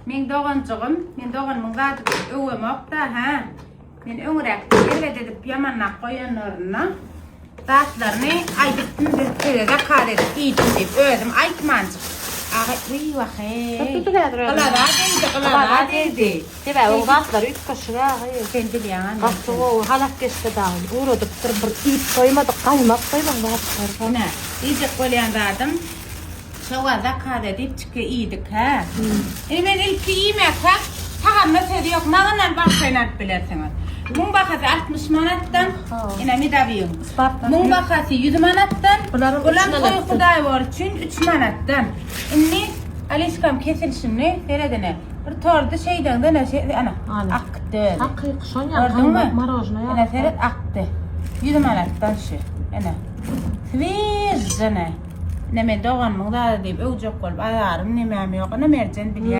Men doğancığım, men doğanmın zaten öwemok da ha. Men öňrek elbet edip ýamanlap goýanlaryna zatlaryny aýdypdym de zakar edip iýdim diýip özüm aýtmanjyk. Aga uy wahe. Kılara dedi. Debe o zatlar üç kaşığa hayır. Sen bilýän. Gastı o halak geçti dağın. Uğradık bir ip koymadık, kaymak koymadık zatlar. Ne? İyice bolýan zadım. Şowa zakar edip çyky iýdik ha. Men ilki iýmek ha. Tagan mesele ýok. Maganan baksaýnat bilersiňiz. Mung bahasy 60 manatdan, ina midabiýym. Mung bahasy 100 manatdan, ulan toý Hudaý bar üçin 3 manatdan. Inni Alişkam kesilişini seredene. Bir tordy şeyden de näşe ana akdy. Hakyky şon ýa marojna ýa. Ana seret akdy. 100 manatdan şu. Ana. Swizene. Neme doğan mıngda diýip öwjek bolup aýarym nemem ýok, ana merjen bilýär.